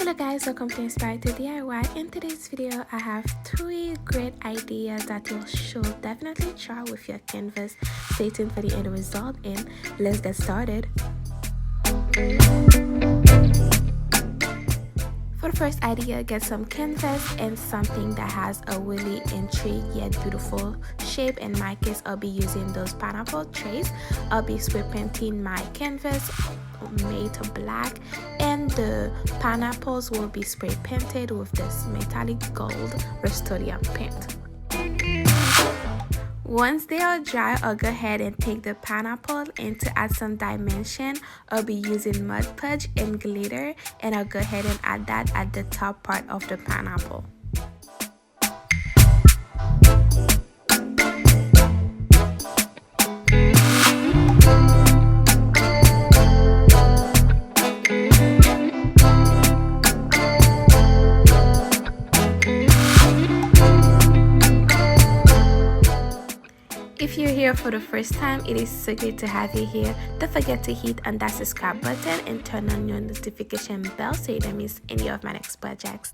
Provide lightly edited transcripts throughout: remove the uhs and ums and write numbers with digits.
Hello guys, welcome to Inspired to DIY. In today's video, I have 3 great ideas that you should definitely try with your canvas. Stay tuned for the end result and let's get started. For the first idea, get some canvas and something that has a really intriguing yet beautiful shape. In my case, I'll be using those pineapple trays. I'll be spray painting my canvas made black, and the pineapples will be spray painted with this metallic gold Rust-Oleum paint. Once they are dry, I'll go ahead and take the pineapple, and to add some dimension, I'll be using Podge and glitter, and I'll go ahead and add that at the top part of the pineapple. If you're here for the first time, it is so good to have you here. Don't forget to hit on that subscribe button and turn on your notification bell so you don't miss any of my next projects.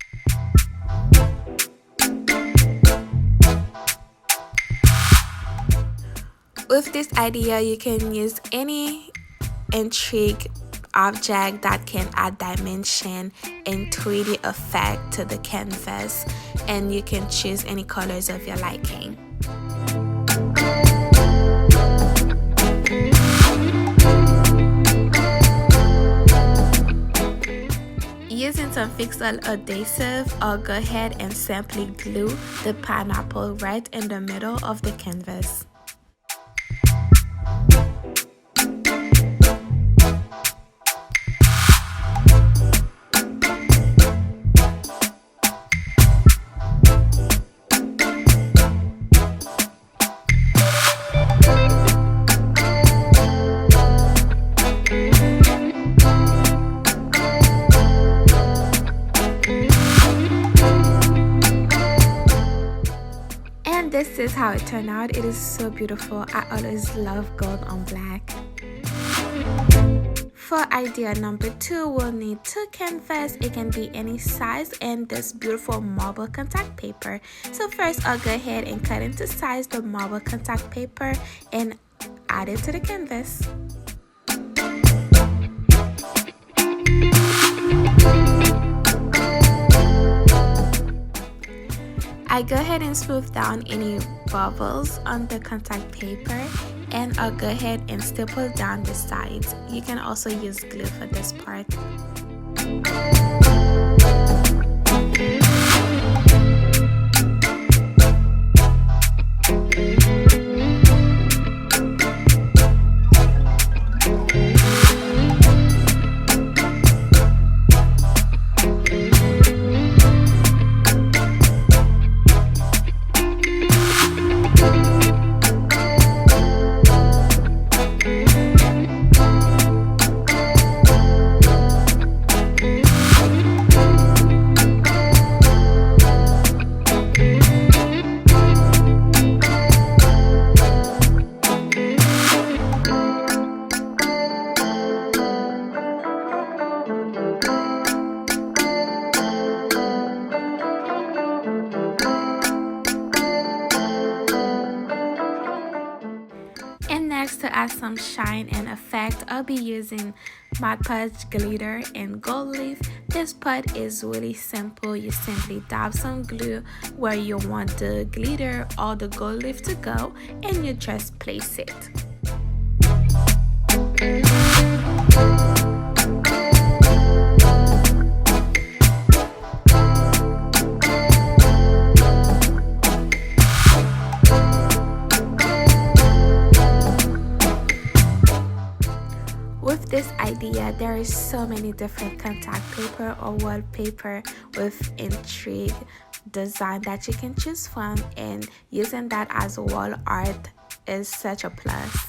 With this idea, you can use any intrigue object that can add dimension and 3D effect to the canvas, and you can choose any colors of your liking. Using some All Adhesive, I'll go ahead and simply glue the pineapple right in the middle of the canvas. This is how it turned out. It is so beautiful. I always love gold on black. For idea number 2, we'll need 2 canvas. It can be any size and this beautiful marble contact paper. So first, I'll go ahead and cut into size the marble contact paper and add it to the canvas. I go ahead and smooth down any bubbles on the contact paper, and I'll go ahead and staple down the sides. You can also use glue for this part. Next, to add some shine and effect, I'll be using Mod Podge glitter and gold leaf. This part is really simple. You simply dab some glue where you want the glitter or the gold leaf to go, and you just place it. With this idea, there is so many different contact paper or wallpaper with intrigue design that you can choose from, and using that as wall art is such a plus.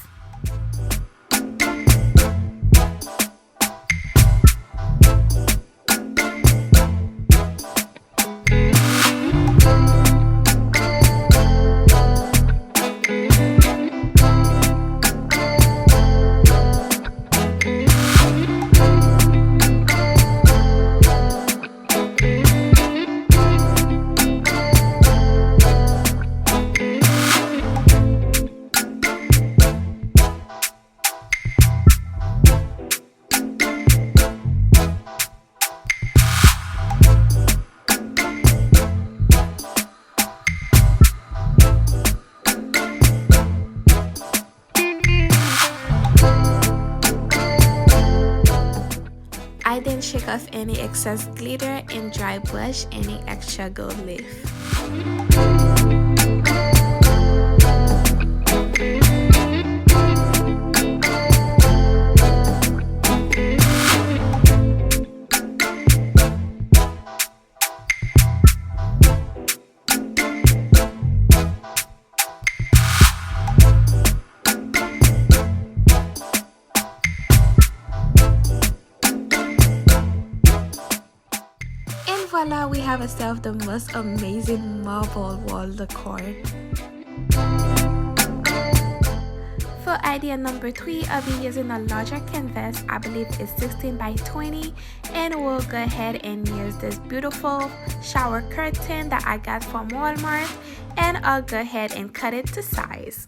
shake off any excess glitter and dry brush any extra gold leaf. Voila, we have ourselves the most amazing marble wall decor. For idea number 3, I'll be using a larger canvas. I believe it's 16 by 20, and we'll go ahead and use this beautiful shower curtain that I got from Walmart, and I'll go ahead and cut it to size.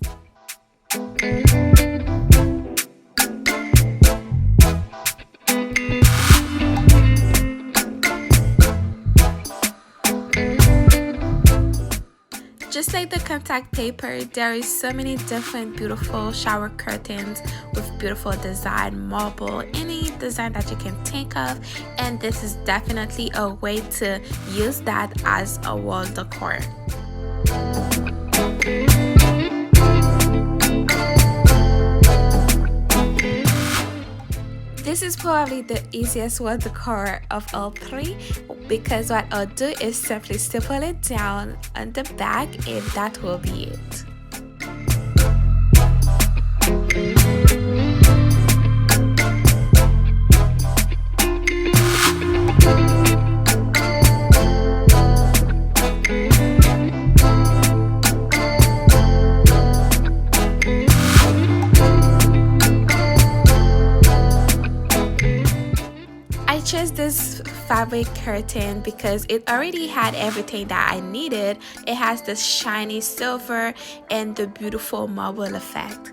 Just like the contact paper, there is so many different beautiful shower curtains with beautiful design, marble, any design that you can think of, and this is definitely a way to use that as a wall decor. This is probably the easiest wall decor of all 3, because what I'll do is simply staple it down on the back, and that will be it. I chose this fabric curtain because it already had everything that I needed. It has the shiny silver and the beautiful marble effect.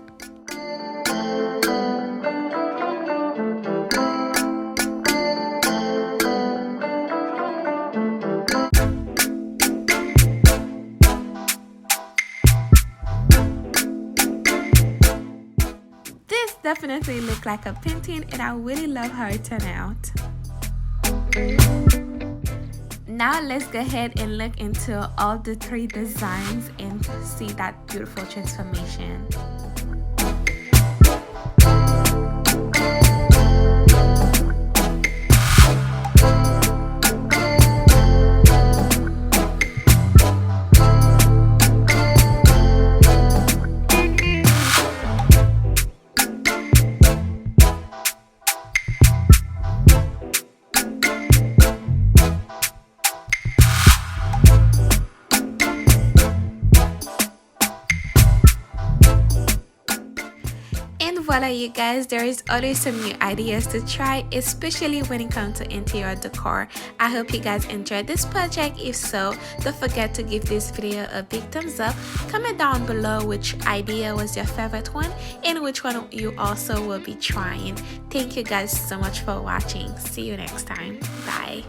This definitely looked like a painting, and I really love how it turned out. Now let's go ahead and look into all the 3 designs and see that beautiful transformation. And voila, you guys, there is always some new ideas to try, especially when it comes to interior decor. I hope you guys enjoyed this project. If so, don't forget to give this video a big thumbs up. Comment down below which idea was your favorite one and which one you also will be trying. Thank you guys so much for watching. See you next time. Bye.